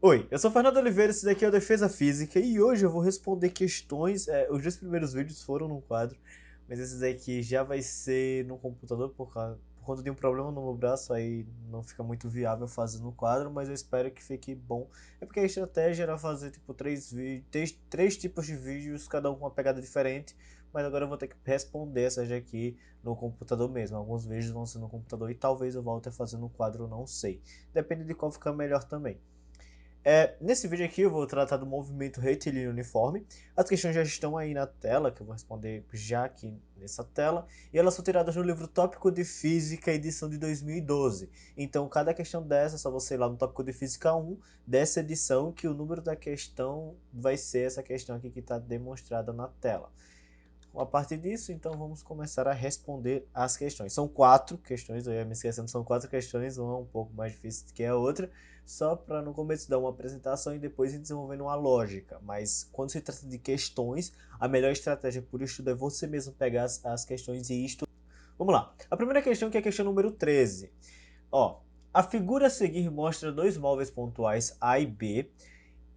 Oi, eu sou Fernando Oliveira, esse daqui é o Defesa Física e hoje eu vou responder questões. Os dois primeiros vídeos foram no quadro, mas esse daqui já vai ser no computador por conta de um problema no meu braço, aí não fica muito viável fazer no quadro, mas eu espero que fique bom. É porque a estratégia era fazer tipo três tipos de vídeos, cada um com uma pegada diferente, mas agora eu vou ter que responder essas daqui no computador mesmo. Alguns vídeos vão ser no computador e talvez eu volte a fazer no quadro, não sei. Depende de qual ficar melhor também. Nesse vídeo aqui eu vou tratar do movimento retilíneo uniforme. As questões já estão aí na tela, que eu vou responder já aqui nessa tela. E elas são tiradas no livro Tópico de Física, edição de 2012. Então, cada questão dessa, é só você ir lá no Tópico de Física 1 dessa edição, que o número da questão vai ser essa questão aqui que está demonstrada na tela. A partir disso, então, vamos começar a responder as questões. São 4 questões, eu ia me esquecendo, são 4 questões, uma é um pouco mais difícil que a outra, só para no começo dar uma apresentação e depois ir desenvolvendo uma lógica. Mas quando se trata de questões, a melhor estratégia por estudo é você mesmo pegar as questões e estudar. Vamos lá. A primeira questão, que é a questão número 13. Ó, a figura a seguir mostra dois móveis pontuais A e B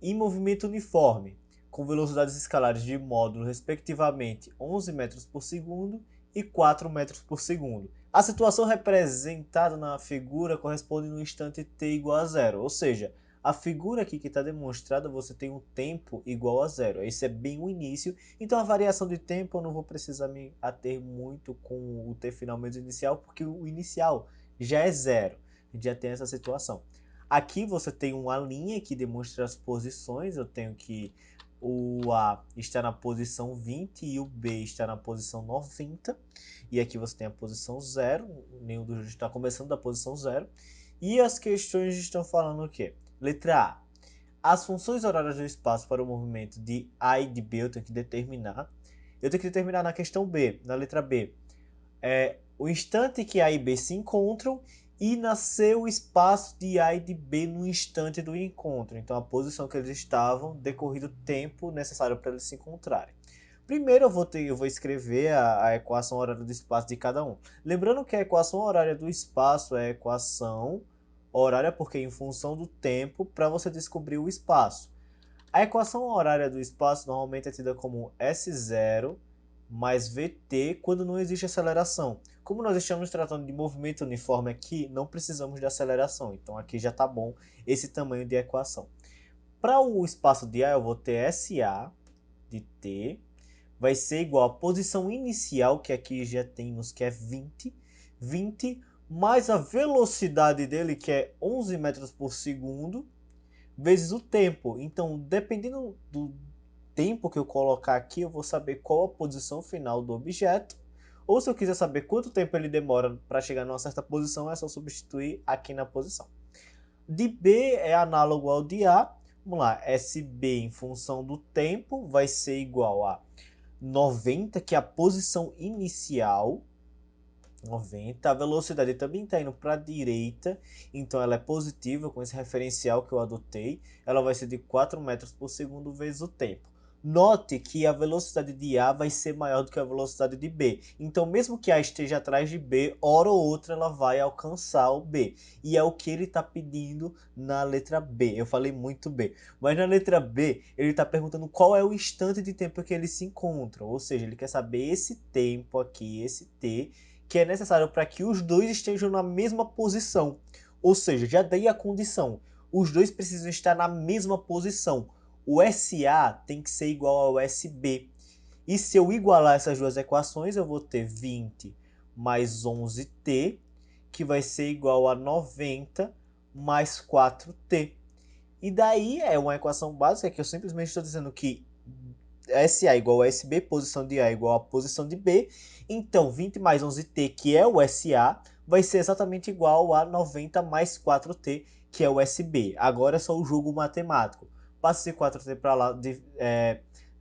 em movimento uniforme, com velocidades escalares de módulo respectivamente 11 metros por segundo e 4 metros por segundo. A situação representada na figura corresponde no instante t igual a zero, ou seja, a figura aqui que está demonstrada, você tem um tempo igual a zero. Esse é bem o início, então a variação de tempo eu não vou precisar me ater muito com o t final menos inicial, porque o inicial já é zero. A gente já tem essa situação. Aqui você tem uma linha que demonstra as posições. Eu tenho que o A está na posição 20 e o B está na posição 90. E aqui você tem a posição 0. Nenhum dos dois está começando da posição 0. E as questões estão falando o quê? Letra A. As funções horárias do espaço para o movimento de A e de B eu tenho que determinar. Eu tenho que determinar na questão B, na letra B, o instante que A e B se encontram e nasceu o espaço de A e de B no instante do encontro. Então, a posição que eles estavam, decorrido o tempo necessário para eles se encontrarem. Primeiro eu vou escrever a equação horária do espaço de cada um. Lembrando que a equação horária do espaço é a equação horária porque em função do tempo para você descobrir o espaço. A equação horária do espaço normalmente é tida como S0 mais VT quando não existe aceleração. Como nós estamos tratando de movimento uniforme aqui, não precisamos de aceleração. Então aqui já está bom esse tamanho de equação. Para o espaço de A, eu vou ter SA de T, vai ser igual à posição inicial, que aqui já temos que é 20 mais a velocidade dele, que é 11 metros por segundo, vezes o tempo. Então, dependendo do tempo que eu colocar aqui, eu vou saber qual a posição final do objeto. Ou se eu quiser saber quanto tempo ele demora para chegar numa certa posição, é só substituir aqui na posição. De B é análogo ao de A. Vamos lá, SB em função do tempo vai ser igual a 90, que é a posição inicial, 90. A velocidade também está indo para a direita, então ela é positiva com esse referencial que eu adotei. Ela vai ser de 4 metros por segundo vezes o tempo. Note que a velocidade de A vai ser maior do que a velocidade de B. Então, mesmo que A esteja atrás de B, hora ou outra ela vai alcançar o B. E é o que ele está pedindo na letra B. Eu falei muito B. Mas na letra B, ele está perguntando qual é o instante de tempo que eles se encontram. Ou seja, ele quer saber esse tempo aqui, esse T, que é necessário para que os dois estejam na mesma posição. Ou seja, já dei a condição. Os dois precisam estar na mesma posição. O SA tem que ser igual ao SB. E se eu igualar essas duas equações, eu vou ter 20 mais 11t, que vai ser igual a 90 mais 4t. E daí é uma equação básica que eu simplesmente estou dizendo que SA igual a SB, posição de A igual a posição de B. Então, 20 mais 11t, que é o SA, vai ser exatamente igual a 90 mais 4t, que é o SB. Agora é só o jogo matemático. Passo esse 4t para lá,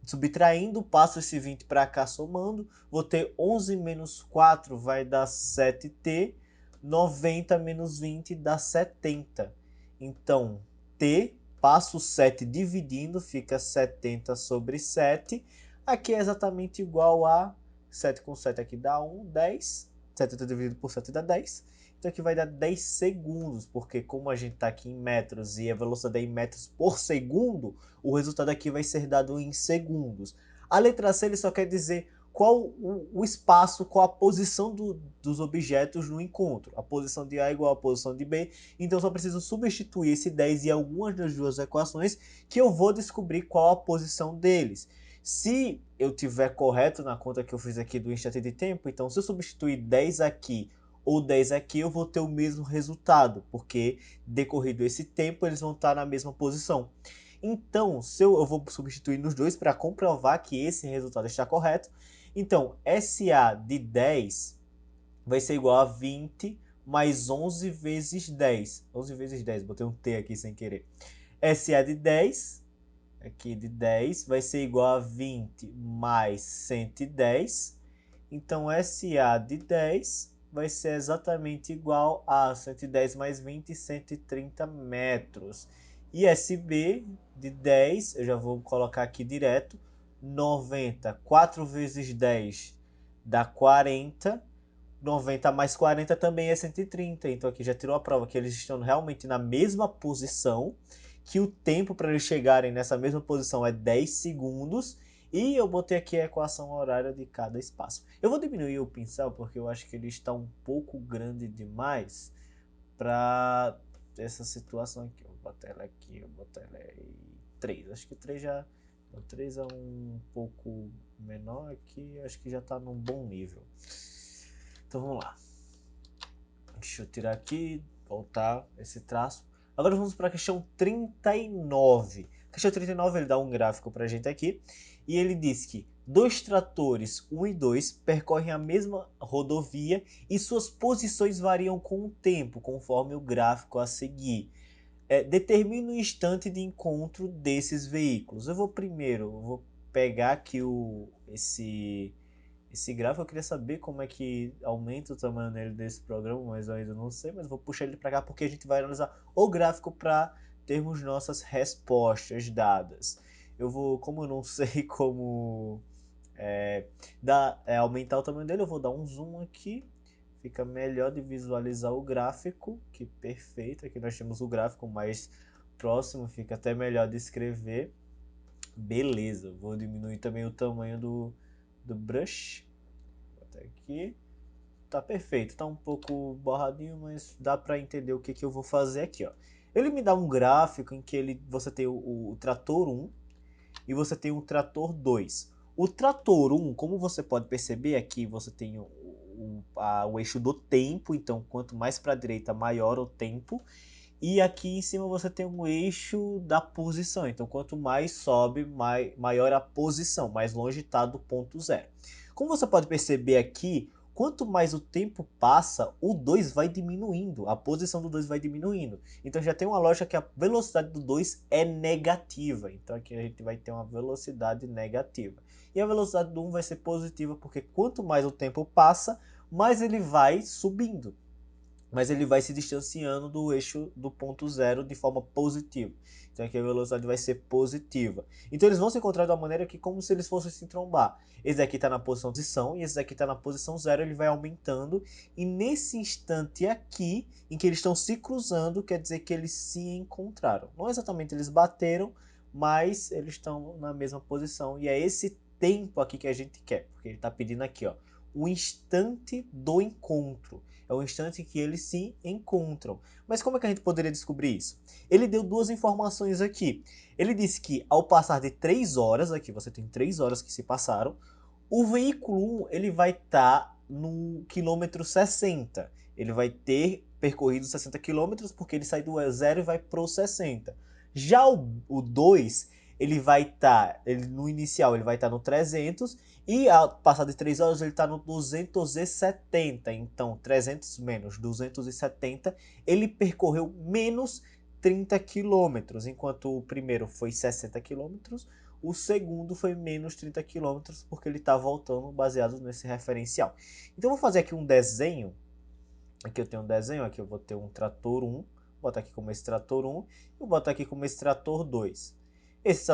subtraindo, passo esse 20 para cá somando. Vou ter 11 menos 4 vai dar 7t. 90 menos 20 dá 70. Então, t, passo 7 dividindo, fica 70 sobre 7. Aqui é exatamente igual a 7 com 7 aqui dá 1, 10. 70 dividido por 7 dá 10. então aqui vai dar 10 segundos, porque como a gente está aqui em metros e a velocidade é em metros por segundo, o resultado aqui vai ser dado em segundos. A letra C ele só quer dizer qual o espaço, qual a posição dos objetos no encontro. A posição de A é igual à posição de B, então só preciso substituir esse 10 em algumas das duas equações que eu vou descobrir qual a posição deles. Se eu tiver correto na conta que eu fiz aqui do instante de tempo, então se eu substituir 10 aqui ou 10 aqui, eu vou ter o mesmo resultado, porque decorrido esse tempo eles vão estar na mesma posição. Então, se eu vou substituir nos dois para comprovar que esse resultado está correto. Então, SA de 10 vai ser igual a 20 mais 11 vezes 10. 11 vezes 10, botei um T aqui sem querer. SA de 10 aqui de 10 vai ser igual a 20 mais 110. Então, SA de 10 vai ser exatamente igual a 110 mais 20, 130 metros. E SB de 10, eu já vou colocar aqui direto, 90, 4 vezes 10 dá 40. 90 mais 40 também é 130. Então aqui já tirou a prova que eles estão realmente na mesma posição, que o tempo para eles chegarem nessa mesma posição é 10 segundos, e eu botei aqui a equação horária de cada espaço. Eu vou diminuir o pincel porque eu acho que ele está um pouco grande demais para essa situação aqui. Eu vou botar ela aqui, eu vou botar ela em 3. Acho que 3 já... O 3 é um pouco menor aqui, acho que já está num bom nível. Então vamos lá. Deixa eu tirar aqui, voltar esse traço. Agora vamos para a questão 39. A questão 39 ele dá um gráfico para a gente aqui. E ele diz que dois tratores 1 e 2 percorrem a mesma rodovia e suas posições variam com o tempo, conforme o gráfico a seguir. Determina o instante de encontro desses veículos. Eu vou pegar aqui esse gráfico. Eu queria saber como é que aumenta o tamanho dele desse programa, mas eu ainda não sei, mas vou puxar ele para cá porque a gente vai analisar o gráfico para termos nossas respostas dadas. Como eu não sei como aumentar o tamanho dele, eu vou dar um zoom aqui. Fica melhor de visualizar o gráfico, que perfeito. Aqui nós temos o gráfico mais próximo, fica até melhor de escrever. Beleza, vou diminuir também o tamanho do brush. Vou botar aqui. Tá perfeito, tá um pouco borradinho, mas dá para entender o que eu vou fazer aqui, ó. Ele me dá um gráfico em que você tem o trator 1 e você tem o trator 2. O trator 1, como você pode perceber aqui, você tem o eixo do tempo, então quanto mais para a direita, maior o tempo. E aqui em cima você tem um eixo da posição, então quanto mais sobe, maior a posição, mais longe está do ponto zero. Como você pode perceber aqui, quanto mais o tempo passa, o 2 vai diminuindo, a posição do 2 vai diminuindo. Então já tem uma lógica que a velocidade do 2 é negativa, então aqui a gente vai ter uma velocidade negativa. E a velocidade do 1 vai ser positiva, porque quanto mais o tempo passa, mais ele vai subindo, mas ele vai se distanciando do eixo do ponto zero de forma positiva. Então aqui a velocidade vai ser positiva. Então eles vão se encontrar de uma maneira que como se eles fossem se trombar. Esse aqui está na posição de e esse aqui está na posição zero, ele vai aumentando. E nesse instante aqui, em que eles estão se cruzando, quer dizer que eles se encontraram. Não exatamente eles bateram, mas eles estão na mesma posição. E é esse tempo aqui que a gente quer, porque ele está pedindo aqui, ó, o instante do encontro. É o instante em que eles se encontram. Mas como é que a gente poderia descobrir isso? Ele deu duas informações aqui. Ele disse que ao passar de 3 horas, aqui você tem 3 horas que se passaram, o veículo 1 ele vai estar no quilômetro 60. Ele vai ter percorrido 60 quilômetros porque ele sai do 0 e vai para o 60. Já o 2, ele vai estar, no inicial ele vai estar no 300 e ao passar de 3 horas ele está no 270. Então 300 menos 270, ele percorreu menos 30 quilômetros, enquanto o primeiro foi 60 quilômetros, o segundo foi menos 30 quilômetros, porque ele está voltando baseado nesse referencial. Então eu vou fazer aqui um desenho. Aqui eu tenho um desenho, aqui eu vou ter um trator 1, vou botar aqui como esse trator 1, e vou botar aqui como esse trator 2. Esse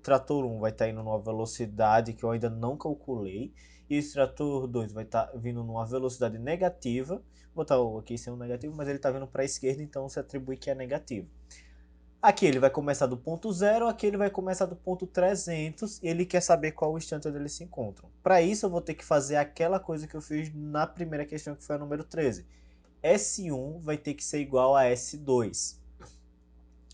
trator 1 vai estar indo numa velocidade que eu ainda não calculei. E esse trator 2 vai estar vindo numa velocidade negativa. Vou botar aqui sem um negativo, mas ele está vindo para a esquerda, então se atribui que é negativo. Aqui ele vai começar do ponto 0, aqui ele vai começar do ponto 300 e ele quer saber qual o instante onde eles se encontram. Para isso eu vou ter que fazer aquela coisa que eu fiz na primeira questão, que foi a número 13. S1 vai ter que ser igual a S2.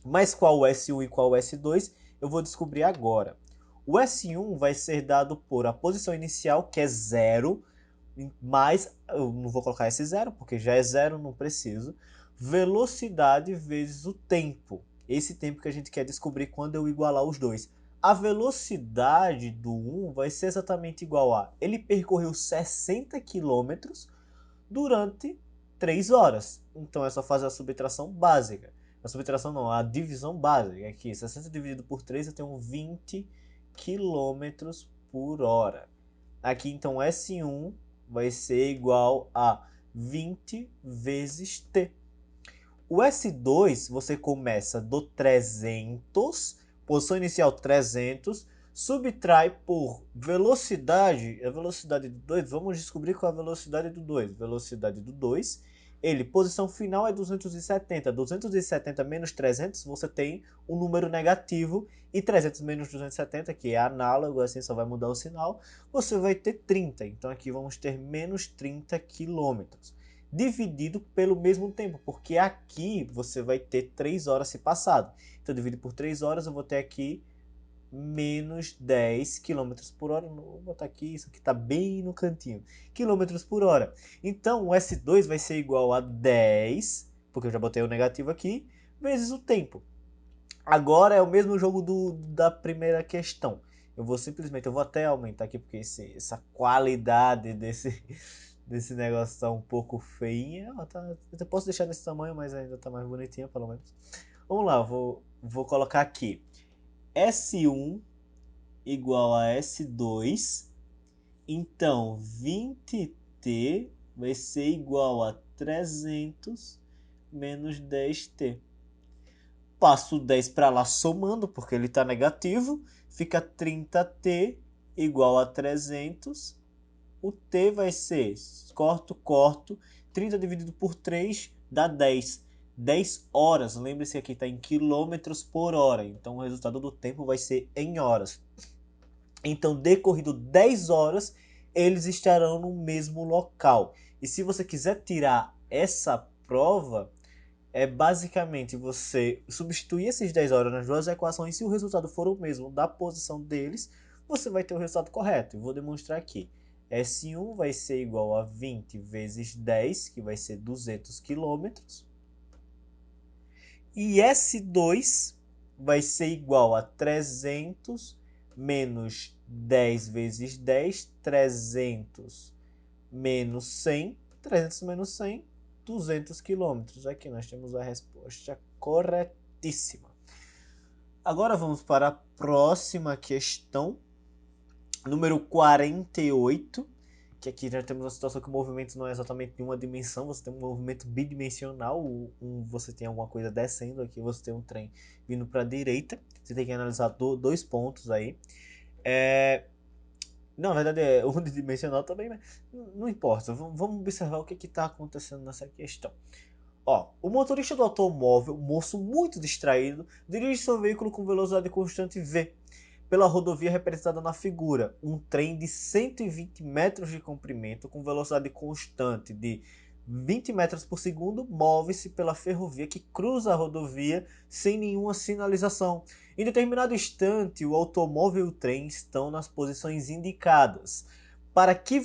Mas qual o S1 e qual o S2 eu vou descobrir agora. O S1 vai ser dado por a posição inicial, que é 0, mais, eu não vou colocar esse 0, porque já é 0, não preciso, velocidade vezes o tempo. Esse tempo que a gente quer descobrir quando eu igualar os dois. A velocidade do 1 vai ser exatamente igual a... Ele percorreu 60 km durante 3 horas. Então é só fazer a subtração básica. A subtração não, a divisão básica. Aqui, 60 dividido por 3, eu tenho 20 km por hora. Aqui, então, S1 vai ser igual a 20 vezes T. O S2, você começa do 300, posição inicial 300, subtrai por velocidade, a velocidade do 2, vamos descobrir qual é a velocidade do 2. Velocidade do 2, ele, posição final é 270. 270 menos 300, você tem um número negativo, e 300 menos 270, que é análogo, assim só vai mudar o sinal, você vai ter 30. Então aqui vamos ter menos 30 quilômetros dividido pelo mesmo tempo, porque aqui você vai ter 3 horas se passado. Então, dividido por 3 horas, eu vou ter aqui menos 10 km por hora. Vou botar aqui, isso aqui está bem no cantinho. Quilômetros por hora. Então, o S2 vai ser igual a 10, porque eu já botei o negativo aqui, vezes o tempo. Agora é o mesmo jogo da primeira questão. Eu vou até aumentar aqui, porque essa qualidade desse negócio tá um pouco feinha. Eu posso deixar nesse tamanho, mas ainda tá mais bonitinha, pelo menos. Vamos lá, vou colocar aqui. S1 igual a S2. Então, 20T vai ser igual a 300 menos 10T. Passo o 10 para lá somando, porque ele está negativo. Fica 30T igual a 300. O T vai ser, corto, 30 dividido por 3 dá 10. 10 horas, lembre-se que aqui está em quilômetros por hora, então o resultado do tempo vai ser em horas. Então, decorrido 10 horas, eles estarão no mesmo local. E se você quiser tirar essa prova, é basicamente você substituir esses 10 horas nas duas equações, e se o resultado for o mesmo da posição deles, você vai ter o resultado correto. Eu vou demonstrar aqui. S1 vai ser igual a 20 vezes 10, que vai ser 200 km. E S2 vai ser igual a 300 menos 10 vezes 10, 300 menos 100, 300 menos 100, 200 quilômetros. Aqui nós temos a resposta corretíssima. Agora vamos para a próxima questão, número 48, que aqui já temos uma situação que o movimento não é exatamente de uma dimensão, você tem um movimento bidimensional, você tem alguma coisa descendo, aqui você tem um trem vindo para a direita, você tem que analisar dois pontos aí. Não, na verdade é unidimensional também, mas não importa. Vamos observar o que está acontecendo nessa questão. Ó, o motorista do automóvel, moço muito distraído, dirige seu veículo com velocidade constante V pela rodovia representada na figura. Um trem de 120 metros de comprimento com velocidade constante de 20 metros por segundo move-se pela ferrovia que cruza a rodovia sem nenhuma sinalização. Em determinado instante, o automóvel e o trem estão nas posições indicadas. Para que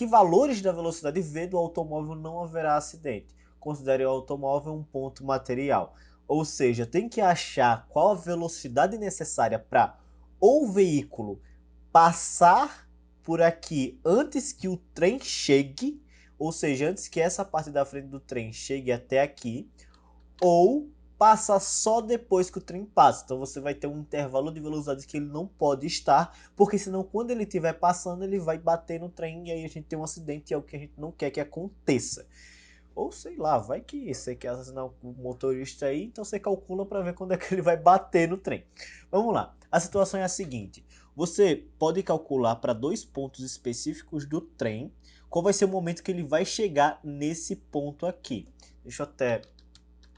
valores da velocidade V do automóvel não haverá acidente? Considere o automóvel um ponto material. Ou seja, tem que achar qual a velocidade necessária para o veículo passar por aqui antes que o trem chegue, ou seja, antes que essa parte da frente do trem chegue até aqui, ou passa só depois que o trem passa. Então você vai ter um intervalo de velocidade que ele não pode estar, porque senão quando ele estiver passando ele vai bater no trem e aí a gente tem um acidente, e é o que a gente não quer que aconteça. Ou sei lá, vai que você quer assassinar o motorista aí, então você calcula para ver quando é que ele vai bater no trem. Vamos lá. A situação é a seguinte: você pode calcular para dois pontos específicos do trem qual vai ser o momento que ele vai chegar nesse ponto aqui. Deixa eu até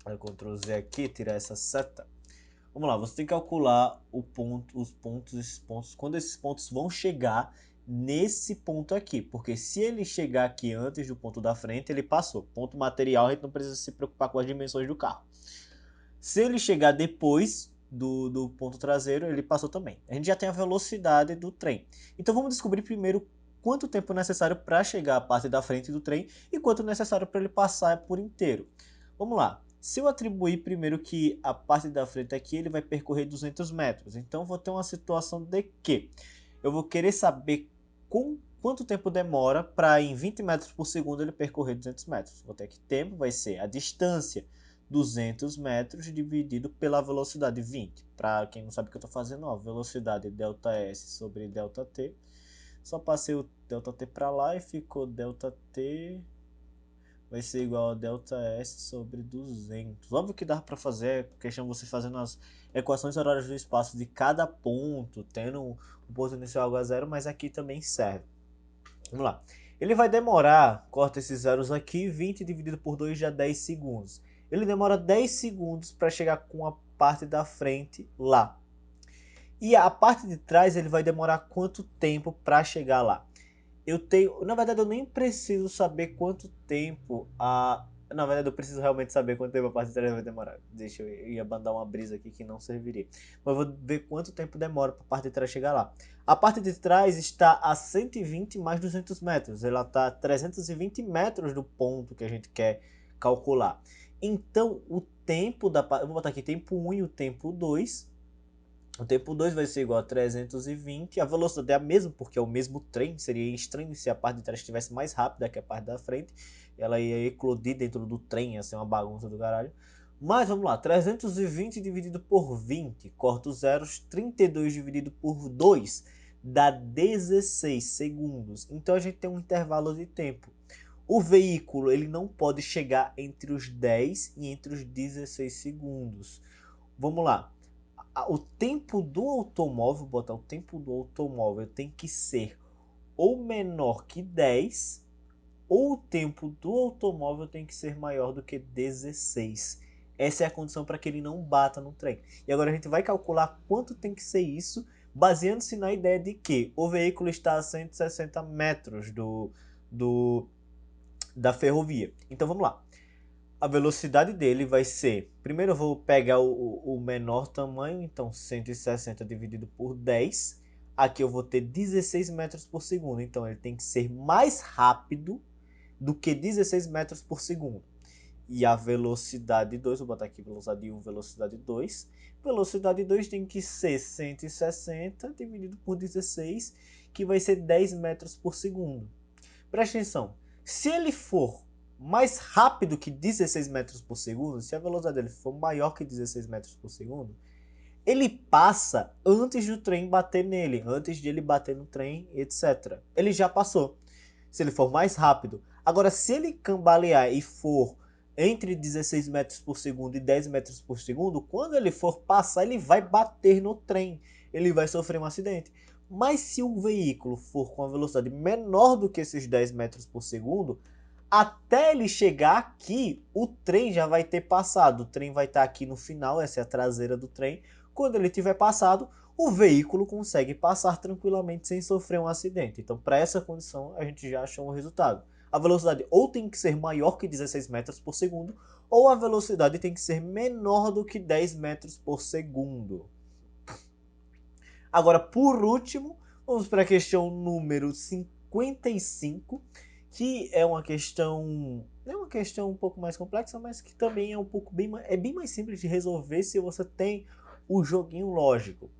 Ctrl Z aqui, tirar essa seta. Vamos lá, você tem que calcular o ponto, os pontos, esses pontos, quando esses pontos vão chegar nesse ponto aqui, porque se ele chegar aqui antes do ponto da frente, ele passou. Ponto material, a gente não precisa se preocupar com as dimensões do carro. Se ele chegar depois do ponto traseiro, ele passou também. A gente já tem a velocidade do trem. Então vamos descobrir primeiro quanto tempo é necessário para chegar à parte da frente do trem e quanto é necessário para ele passar por inteiro. Vamos lá. Se eu atribuir primeiro que a parte da frente aqui ele vai percorrer 200 metros, então vou ter uma situação de que eu vou querer saber quanto tempo demora para em 20 metros por segundo ele percorrer 200 metros. Vou ter que tempo vai ser a distância 200 metros dividido pela velocidade 20. Para quem não sabe o que eu estou fazendo, ó, velocidade ΔS sobre ΔT. Só passei o ΔT para lá e ficou ΔT vai ser igual a ΔS sobre 200. Óbvio que dá para fazer questão você fazendo as equações horárias do espaço de cada ponto, tendo um ponto inicial igual a zero, mas aqui também serve. Vamos lá. Ele vai demorar, corta esses zeros aqui, 20 dividido por 2 dá 10 segundos. Ele demora 10 segundos para chegar com a parte da frente lá. E a parte de trás ele vai demorar quanto tempo para chegar lá? Na verdade, eu nem preciso saber quanto tempo a. Na verdade, eu preciso realmente saber quanto tempo a parte de trás vai demorar. Deixa eu ia mandar uma brisa aqui que não serviria. Mas eu vou ver quanto tempo demora para a parte de trás chegar lá. A parte de trás está a 120 mais 200 metros. Ela está a 320 metros do ponto que a gente quer calcular. Então, o tempo da. Eu vou botar aqui tempo 1 e o tempo 2. O tempo 2 vai ser igual a 320. A velocidade é a mesma, porque é o mesmo trem. Seria estranho se a parte de trás estivesse mais rápida que a parte da frente. Ela ia eclodir dentro do trem, ia ser uma bagunça do caralho. Mas vamos lá, 320 dividido por 20, corta os zeros, 32 dividido por 2 dá 16 segundos. Então a gente tem um intervalo de tempo. O veículo ele não pode chegar entre os 10 e entre os 16 segundos. Vamos lá. O tempo do automóvel, vou botar o tempo do automóvel tem que ser ou menor que 10, ou o tempo do automóvel tem que ser maior do que 16. Essa é a condição para que ele não bata no trem. E agora a gente vai calcular quanto tem que ser isso, baseando-se na ideia de que o veículo está a 160 metros da ferrovia. Então vamos lá. A velocidade dele vai ser... Primeiro eu vou pegar o menor tamanho, então 160 dividido por 10. Aqui eu vou ter 16 metros por segundo, então ele tem que ser mais rápido do que 16 metros por segundo. E a velocidade 2, vou botar aqui velocidade 1, velocidade 2. Velocidade 2 tem que ser 160 dividido por 16, que vai ser 10 metros por segundo. Presta atenção, se ele for mais rápido que 16 metros por segundo, se a velocidade dele for maior que 16 metros por segundo, ele passa antes do trem bater nele, antes de ele bater no trem, etc. Ele já passou, se ele for mais rápido. Agora, se ele cambalear e for entre 16 metros por segundo e 10 metros por segundo, quando ele for passar, ele vai bater no trem, ele vai sofrer um acidente. Mas se o veículo for com a velocidade menor do que esses 10 metros por segundo, até ele chegar aqui, o trem já vai ter passado. O trem vai estar aqui no final, essa é a traseira do trem. Quando ele tiver passado, o veículo consegue passar tranquilamente sem sofrer um acidente. Então, para essa condição, a gente já achou um resultado. A velocidade ou tem que ser maior que 16 metros por segundo, ou a velocidade tem que ser menor do que 10 metros por segundo. Agora, por último, vamos para a questão número 55, que é uma questão um pouco mais complexa, mas que também é um pouco bem mais simples de resolver se você tem o joguinho lógico.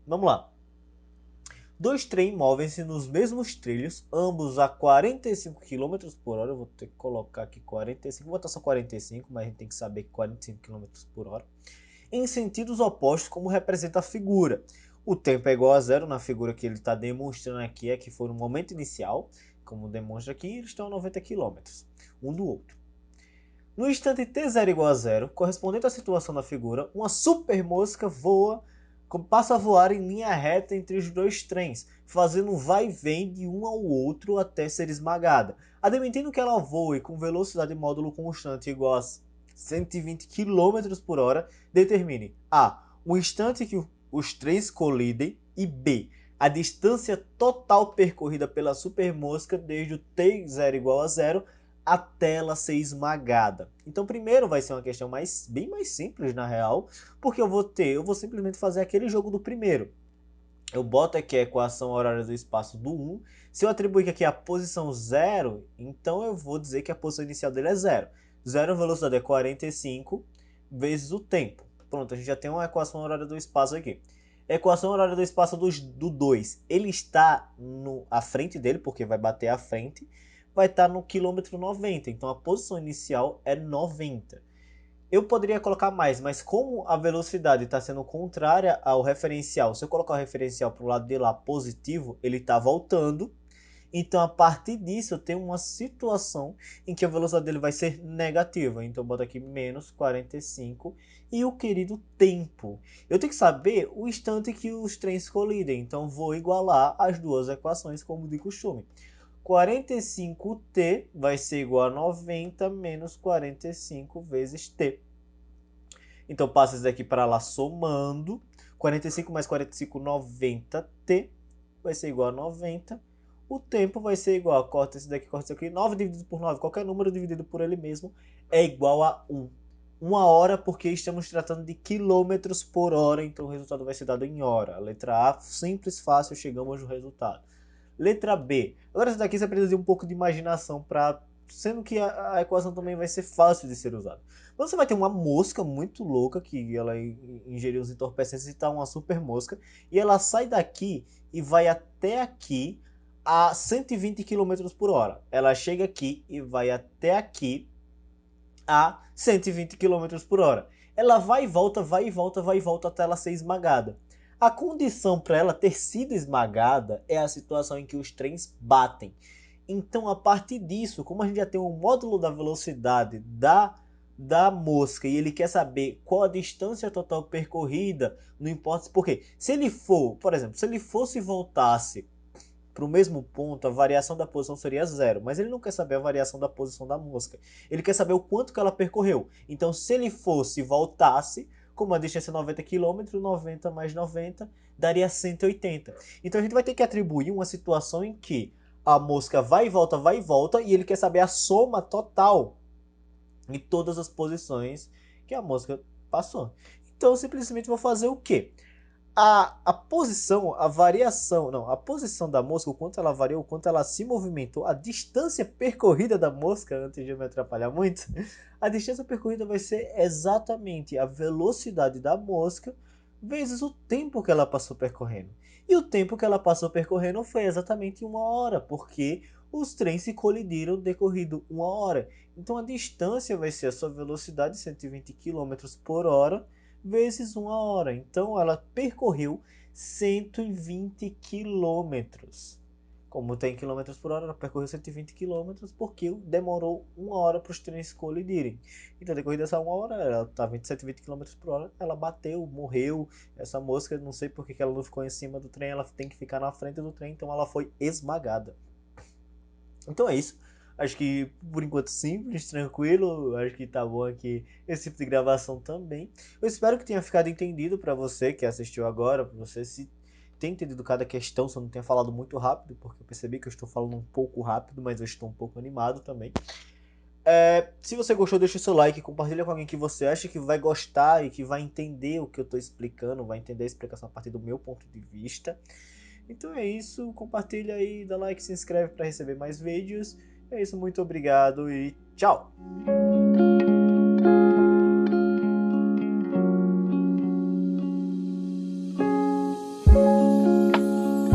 Vamos lá. Dois trens movem-se nos mesmos trilhos, ambos a 45 km por hora. Eu vou ter que colocar aqui 45, vou botar só 45, mas a gente tem que saber que 45 km por hora. Em sentidos opostos, como representa a figura. O tempo é igual a zero na figura que ele está demonstrando aqui, é que foi no momento inicial, como demonstra aqui, eles estão a 90 km um do outro. No instante t0 igual a 0, correspondente à situação da figura, uma super mosca passa a voar em linha reta entre os dois trens, fazendo um vai e vem de um ao outro até ser esmagada. Admitindo que ela voe com velocidade módulo constante igual a 120 km por hora, determine a. O instante que os trens colidem e b. A distância total percorrida pela supermosca desde o t0 igual a 0 até ela ser esmagada. Então primeiro vai ser uma questão bem mais simples na real, porque eu vou simplesmente fazer aquele jogo do primeiro. Eu boto aqui a equação horária do espaço do 1. Se eu atribuir aqui a posição 0, então eu vou dizer que a posição inicial dele é 0. 0 a velocidade é 45 vezes o tempo. Pronto, a gente já tem uma equação horária do espaço aqui. A equação horária do espaço do 2, ele está à frente dele, porque vai bater à frente, vai estar no quilômetro 90. Então a posição inicial é 90. Eu poderia colocar mais, mas como a velocidade está sendo contrária ao referencial, se eu colocar o referencial para o lado de lá positivo, ele está voltando. Então, a partir disso, eu tenho uma situação em que a velocidade dele vai ser negativa. Então, eu boto aqui menos 45 e o querido tempo. Eu tenho que saber o instante que os trens colidem. Então, vou igualar as duas equações como de costume. 45t vai ser igual a 90 menos 45 vezes t. Então passa isso daqui para lá somando. 45 mais 45, 90t vai ser igual a 90. O tempo vai ser igual a, corta esse daqui, corta isso aqui, 9 dividido por 9, qualquer número dividido por ele mesmo é igual a 1. 1 hora, porque estamos tratando de quilômetros por hora, então o resultado vai ser dado em hora. Letra A, simples, fácil, chegamos no resultado. Letra B. Agora essa daqui você precisa de um pouco de imaginação, sendo que a equação também vai ser fácil de ser usada. Você vai ter uma mosca muito louca, que ela ingeriu os entorpecentes e está uma super mosca, e ela sai daqui e vai até aqui a 120 km por hora. Ela chega aqui e vai até aqui a 120 km por hora. Ela vai e volta, vai e volta, vai e volta até ela ser esmagada. A condição para ela ter sido esmagada é a situação em que os trens batem. Então, a partir disso, como a gente já tem um módulo da velocidade da mosca e ele quer saber qual a distância total percorrida, não importa por quê. Se ele for, por exemplo, se ele fosse e voltasse para o mesmo ponto, a variação da posição seria zero, mas ele não quer saber a variação da posição da mosca. Ele quer saber o quanto que ela percorreu. Então, se ele fosse e voltasse, como a distância é 90 km, 90 mais 90 daria 180. Então, a gente vai ter que atribuir uma situação em que a mosca vai e volta, e ele quer saber a soma total em todas as posições que a mosca passou. Então, eu simplesmente vou fazer o quê? A posição, a variação, não, a posição da mosca, o quanto ela variou, o quanto ela se movimentou, a distância percorrida da mosca, antes de eu me atrapalhar muito, a distância percorrida vai ser exatamente a velocidade da mosca vezes o tempo que ela passou percorrendo. E o tempo que ela passou percorrendo foi exatamente 1 hora, porque os trens se colidiram decorrido 1 hora. Então a distância vai ser a sua velocidade, 120 km por hora, vezes 1 hora. Então ela percorreu 120 quilômetros. Como tem quilômetros por hora, ela percorreu 120 quilômetros porque demorou 1 hora para os trens colidirem. Então, decorrida dessa 1 hora, ela estava em 120 quilômetros por hora, ela bateu, morreu. Essa mosca, não sei porque que ela não ficou em cima do trem, ela tem que ficar na frente do trem, então ela foi esmagada. Então é isso. Acho que por enquanto simples, tranquilo. Acho que tá bom aqui esse tipo de gravação também. Eu espero que tenha ficado entendido para você que assistiu agora, para você se ter entendido cada questão, se eu não tenha falado muito rápido, porque eu percebi que eu estou falando um pouco rápido, mas eu estou um pouco animado também. Se você gostou, deixa o seu like, compartilha com alguém que você acha que vai gostar e que vai entender o que eu estou explicando, vai entender a explicação a partir do meu ponto de vista. Então é isso, compartilha aí, dá like, se inscreve para receber mais vídeos. É isso, muito obrigado e tchau!